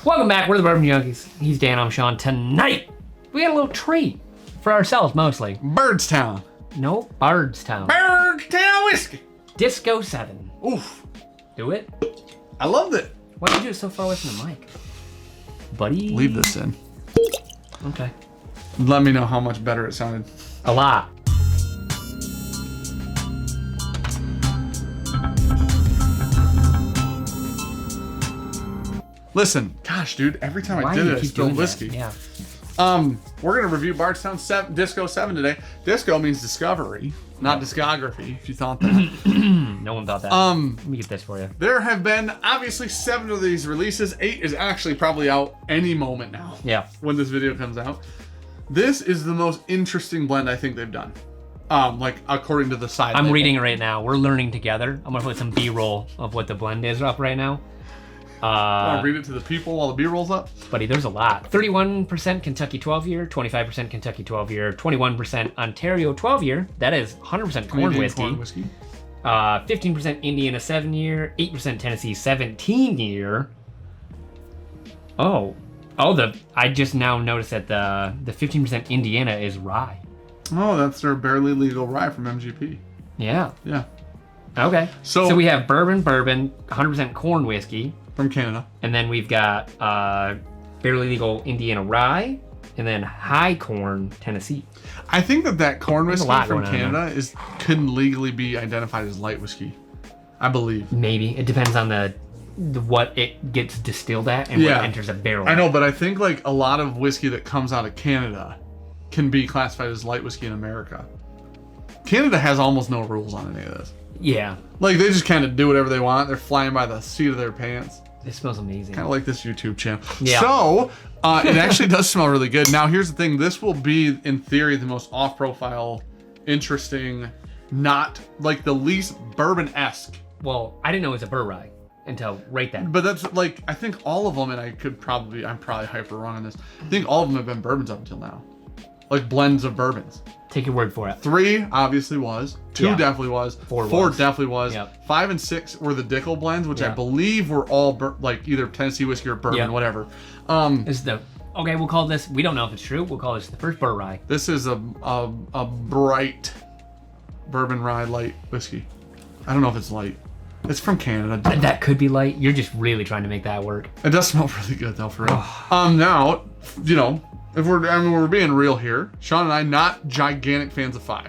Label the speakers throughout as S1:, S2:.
S1: Welcome back. We're the Bourbon Junkies. He's Dan. I'm Sean. Tonight, we got a little treat for ourselves mostly.
S2: Bardstown.
S1: No, Bardstown.
S2: Bardstown whiskey.
S1: Disco 7.
S2: Oof.
S1: Do it.
S2: I loved it.
S1: Why did you do it so far away from the mic? Buddy.
S2: Leave this in.
S1: Okay.
S2: Let me know how much better it sounded.
S1: A lot.
S2: Listen, gosh, dude, every time
S1: Why
S2: I
S1: do
S2: did
S1: you
S2: it, I
S1: keep
S2: spilled
S1: doing
S2: whiskey.
S1: that? Yeah.
S2: We're gonna review Bardstown Disco 7 today. Disco means discovery, not discography, if you thought that.
S1: No one thought that. Let me get this for you.
S2: There have been obviously 7 of these releases. 8 is actually probably out any moment now.
S1: Yeah.
S2: When this video comes out. This is the most interesting blend I think they've done. Like according to the side.
S1: I'm
S2: label.
S1: reading it right now. We're learning together. I'm gonna put some B-roll of what the blend is up right now.
S2: I'll read it to the people while the B-roll's up.
S1: Buddy, there's a lot. 31% Kentucky 12-year, 25% Kentucky 12-year, 21% Ontario 12-year. That is 100% corn whiskey. 15% Indiana 7-year, 8% Tennessee 17-year. I just now noticed that the 15% Indiana is rye.
S2: Oh, that's their barely legal rye from MGP.
S1: Yeah.
S2: Yeah.
S1: Okay. So we have bourbon, 100% corn whiskey.
S2: From Canada.
S1: And then we've got barely legal Indiana rye, and then high corn Tennessee.
S2: I think that corn whiskey from
S1: going on
S2: Canada couldn't legally be identified as light whiskey. I believe.
S1: Maybe. It depends on the what it gets distilled at and what enters a barrel.
S2: I know, but I think like a lot of whiskey that comes out of Canada can be classified as light whiskey in America. Canada has almost no rules on any of this.
S1: Yeah.
S2: Like they just kind of do whatever they want. They're flying by the seat of their pants.
S1: It smells amazing.
S2: Kind of like this YouTube channel.
S1: Yeah.
S2: So, it actually does smell really good. Now, here's the thing. This will be, in theory, the most off-profile, interesting, not, like, the least bourbon-esque.
S1: Well, I didn't know it was a burr rye until right then.
S2: But that's, like, I think all of them, and I'm probably hyper wrong on this. I think all of them have been bourbons up until now. Like, blends of bourbons.
S1: Take your word for it.
S2: 3 obviously was. 2 definitely was. 4 definitely was.
S1: Yep.
S2: 5 and 6 were the Dickel blends, which I believe were all like either Tennessee whiskey or bourbon, whatever.
S1: This is we'll call this. We don't know if it's true. We'll call this the first burr rye.
S2: This is a bright bourbon rye light whiskey. I don't know if it's light. It's from Canada.
S1: That could be light. You're just really trying to make that work.
S2: It does smell really good though, for real. Now, you know. If we're being real here, Sean and I not gigantic fans of 5.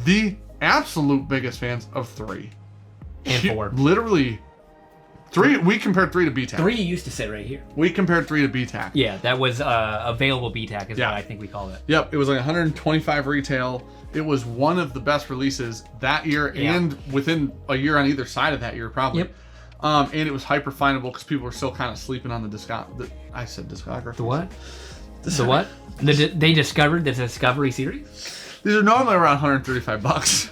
S2: The absolute biggest fans of 3.
S1: And 4.
S2: Literally 3. We compared 3 to BTAC.
S1: 3 used to sit right here.
S2: We compared 3 to BTAC.
S1: Yeah, that was available BTAC is what I think we called it.
S2: Yep, it was like 125 retail. It was one of the best releases that year and within a year on either side of that year probably.
S1: Yep.
S2: And it was hyper findable because people were still kind of sleeping on the discography.
S1: The what? The what? They discovered the Discovery series?
S2: These are normally around $135.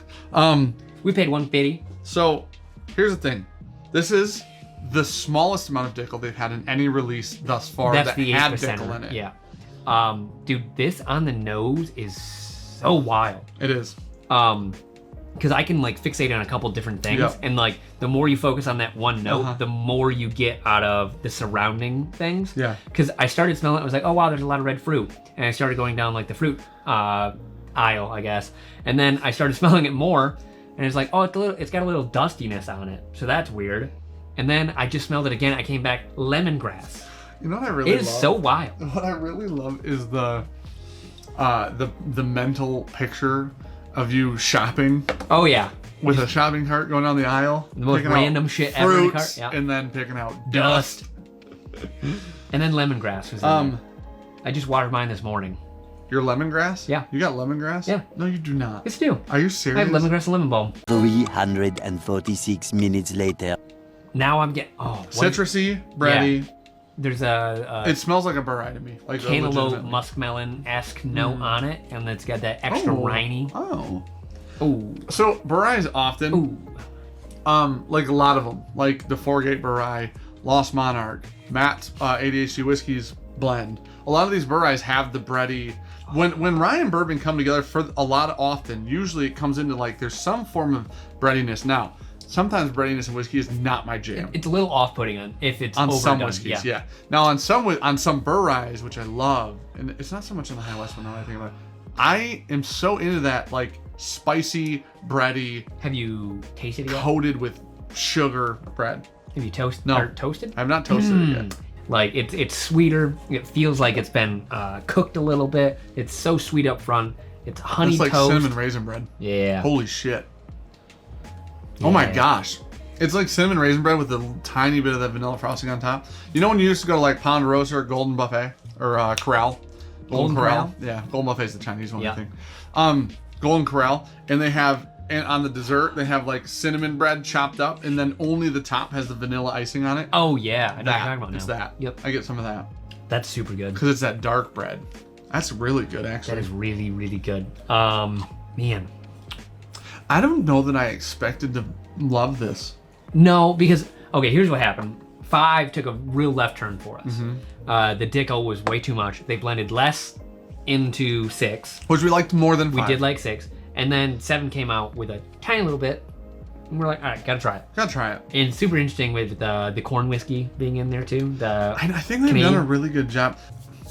S1: We paid $150.
S2: So here's the thing. This is the smallest amount of Dickel they've had in any release thus far that had Dickel in it.
S1: Yeah. Dude, this on the nose is so wild.
S2: It is.
S1: Because I can like fixate on a couple different things, and like the more you focus on that one note, the more you get out of the surrounding things. Yeah. Because I started smelling it, I was like, oh wow, there's a lot of red fruit, and I started going down like the fruit aisle, I guess, and then I started smelling it more, and it's like, oh, it's got a little dustiness on it, so that's weird. And then I just smelled it again. I came back, lemongrass.
S2: You know what I really love?
S1: It is so wild.
S2: What I really love is the mental picture of you shopping.
S1: Oh yeah.
S2: With a shopping cart going down the aisle.
S1: The most random shit ever in the cart.
S2: Yeah. And then picking out dust.
S1: And then lemongrass was in there. I just watered mine this morning.
S2: Your lemongrass?
S1: Yeah.
S2: You got lemongrass?
S1: Yeah.
S2: No, you do not.
S1: Yes, I do.
S2: Are you serious?
S1: I have lemongrass and lemon balm.
S3: 346 minutes later.
S1: Now I'm getting
S2: citrusy, bready.
S1: Yeah. There's
S2: it smells like a beret to me, like
S1: cantaloupe muskmelon-esque note on it, and it's got that extra winey.
S2: Oh. So berets often, like a lot of them, like the Foregate Beret, Lost Monarch, Matt's ADHD Whiskey's blend. A lot of these berets have the bready. When rye and bourbon come together for a lot often, usually it comes into like there's some form of breadiness. Now, sometimes breadiness in whiskey is not my jam.
S1: It's a little off-putting if it's
S2: on
S1: overdone.
S2: Some whiskeys, yeah. Now on some Burr ryes, which I love, and it's not so much on the High West one now I think about it. I am so into that like spicy, bready.
S1: Have you tasted it yet?
S2: Coated with sugar bread.
S1: Have you toasted?
S2: I've not toasted it yet.
S1: Like it's sweeter. It feels like it's been cooked a little bit. It's so sweet up front. It's honey toast.
S2: It's like cinnamon raisin bread.
S1: Yeah.
S2: Holy shit. Yeah. Oh my gosh. It's like cinnamon raisin bread with a tiny bit of that vanilla frosting on top. You know when you used to go to like Ponderosa or Golden Buffet or Corral? Golden Corral? Yeah, Golden Buffet is the Chinese one, I think. Golden Corral, and they have, and on the dessert, they have like cinnamon bread chopped up, and then only the top has the vanilla icing on it.
S1: Oh yeah, I know what you're talking about now.
S2: It's that.
S1: Yep.
S2: I get some of that.
S1: That's super good.
S2: Because it's that dark bread. That's really good, actually.
S1: That is really, really good. Man. I
S2: don't know that I expected to love this.
S1: No, because, okay, here's what happened. 5 took a real left turn for us. The Dickel was way too much. They blended less into 6.
S2: Which we liked more than 5.
S1: We did like 6. And then 7 came out with a tiny little bit. And we're like, all right, gotta try it.
S2: Gotta try it.
S1: And super interesting with the corn whiskey being in there too.
S2: I think they've done a really good job.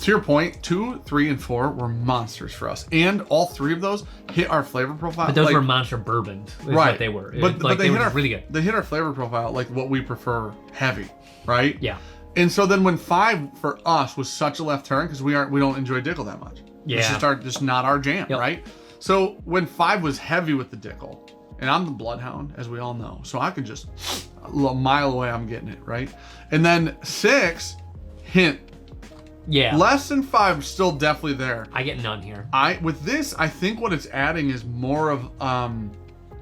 S2: To your point, 2, 3, and 4 were monsters for us, and all 3 of those hit our flavor profile.
S1: But those were monster bourbons, right? What they were,
S2: but they
S1: were
S2: hit
S1: really good.
S2: They hit our flavor profile, like what we prefer, heavy, right?
S1: Yeah.
S2: And so then when 5 for us was such a left turn because we don't enjoy Dickel that much.
S1: Yeah.
S2: It's just not our jam, right? So when 5 was heavy with the Dickel, and I'm the bloodhound, as we all know, so I can just a mile away, I'm getting it, right? And then 6, hint.
S1: Yeah.
S2: Less than 5, still definitely there.
S1: I get none here.
S2: With this, I think what it's adding is more of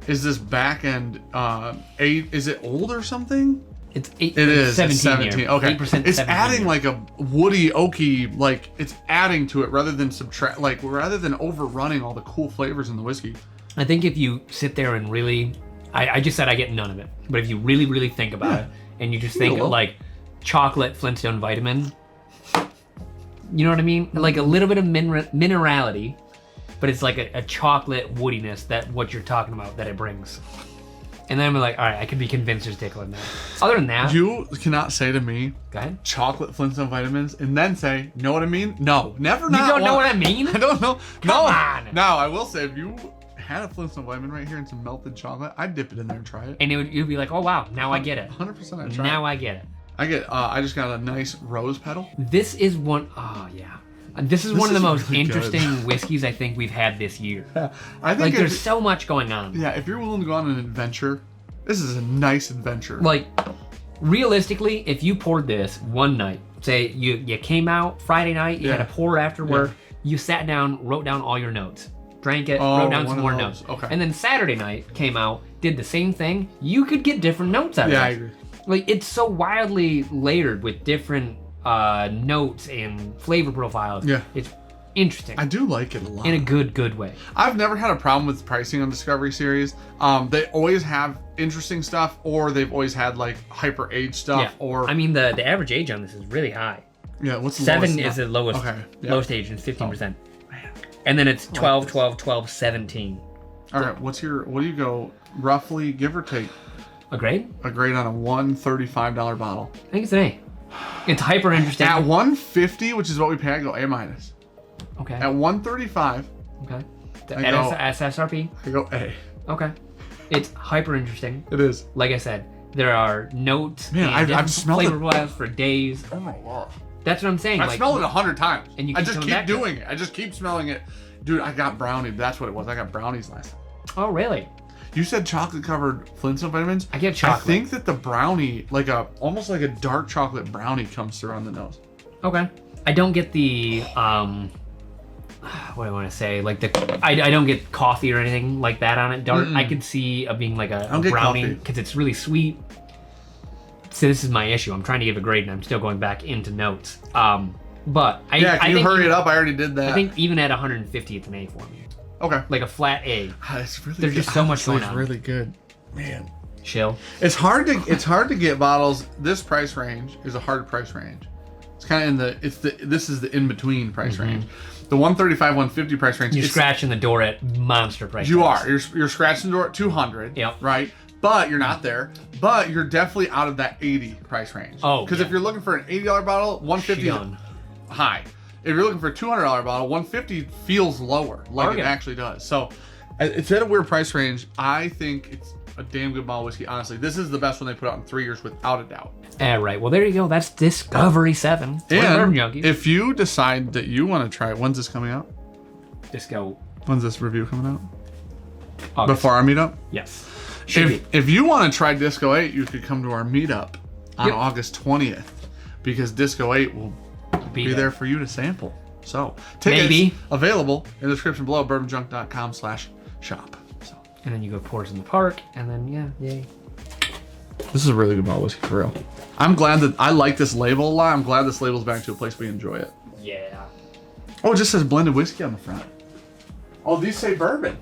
S2: is this back end 8? Is it old or something?
S1: It's 8.
S2: It is
S1: 17. Here.
S2: Okay.
S1: 8%.
S2: It's adding like a woody, oaky, like it's adding to it rather than subtract, like rather than overrunning all the cool flavors in the whiskey.
S1: I think if you sit there and really, I just said I get none of it, but if you really, really think about it, and you just think of like chocolate Flintstone vitamin. You know what I mean? Like a little bit of minerality, but it's like a chocolate woodiness that what you're talking about that it brings. And then I'm like, all right, I could be convinced there's Dickel in there. Other than that,
S2: you cannot say to me,
S1: go ahead,
S2: chocolate Flintstone vitamins, and then say, know what I mean? No, never.
S1: You don't know what I mean?
S2: I don't know.
S1: Come on.
S2: Now I will say, if you had a Flintstone vitamin right here and some melted chocolate, I'd dip it in there and try it.
S1: And you'd be like, oh wow, now I get it.
S2: 100% I'd try
S1: now
S2: it.
S1: I get it.
S2: I just got a nice rose petal.
S1: This is one, This is one of the most really interesting whiskeys I think we've had this year.
S2: Yeah, I think
S1: like there's so much going on.
S2: Yeah, if you're willing to go on an adventure, this is a nice adventure.
S1: Like, realistically, if you poured this one night, say you came out Friday night, you had a pour after work, you sat down, wrote down all your notes, drank it, wrote down some more notes.
S2: Okay.
S1: And then Saturday night came out, did the same thing, you could get different notes out of it.
S2: Yeah, I agree.
S1: Like, it's so wildly layered with different notes and flavor profiles.
S2: Yeah.
S1: It's interesting.
S2: I do like it a lot.
S1: In a good way.
S2: I've never had a problem with pricing on Discovery Series. They always have interesting stuff, or they've always had like hyper age stuff.
S1: Yeah.
S2: Or
S1: I mean, the average age on this is really high.
S2: Yeah, what's the
S1: 7
S2: lowest?
S1: is the lowest.
S2: Okay. Yeah.
S1: Lowest age is 15%. Man. And then it's 12, 12, 12, 17.
S2: All right, what do you go roughly, give or take?
S1: A grade?
S2: A grade on a $135 bottle.
S1: I think it's an A. It's hyper interesting.
S2: At $150, which is what we pay, I go A minus.
S1: Okay.
S2: At $135.
S1: Okay. At SRP?
S2: I go A.
S1: Okay. It's hyper interesting.
S2: It is.
S1: Like I said, there are notes.
S2: Man, I've smelled
S1: flavor profiles for days.
S2: Oh my god.
S1: That's what I'm saying.
S2: I've smelled it 100 times.
S1: And
S2: I just keep doing it. I just keep smelling it. Dude, I got brownie. That's what it was. I got brownies last time.
S1: Oh, really?
S2: You said chocolate covered Flintstone vitamins?
S1: I get chocolate.
S2: I think that the brownie, almost like a dark chocolate brownie comes through on the nose.
S1: Okay. I don't get the, what do I want to say? Like I don't get coffee or anything like that on it. Dark. I could see it being like a brownie because it's really sweet. So this is my issue. I'm trying to give a grade and I'm still going back into notes. But I
S2: can you hurry it up? I already did that.
S1: I think even at 150, it's an A for me.
S2: Okay.
S1: Like a flat A.
S2: It's really
S1: There's
S2: good.
S1: just so much going on.
S2: It's really good. Man.
S1: Chill.
S2: It's hard to get bottles. This price range is a hard price range. It's kind of this is the in-between price range. The 135, 150 price range.
S1: You're scratching the door at monster price.
S2: You are. You're scratching the door at 200.
S1: Yep.
S2: Right? but you're not there. But you're definitely out of that 80 price range.
S1: Oh,
S2: because if you're looking for an $80 bottle, 150 is high. If you're looking for a $200 bottle, 150 feels lower, like it actually does. So it's at a weird price range. I think it's a damn good bottle of whiskey. Honestly, this is the best one they put out in 3 years, without a doubt.
S1: Right. Well, there you go. That's Discovery 7.
S2: And if you decide that you want to try it, when's this coming out?
S1: When's
S2: this review coming out?
S1: August.
S2: Before our meetup?
S1: Yes.
S2: If you want to try Disco 8, you could come to our meetup on August 20th, because Disco 8 will be there for you to sample. So tickets available in the description below, bourbonjunk.com/shop. So.
S1: And then you go Pours in the Park, and then yay.
S2: This is a really good bottle of whiskey for real. I'm glad that I like this label a lot. I'm glad this label's back to a place we enjoy it.
S1: Yeah.
S2: Oh, it just says blended whiskey on the front. Oh, these say bourbon.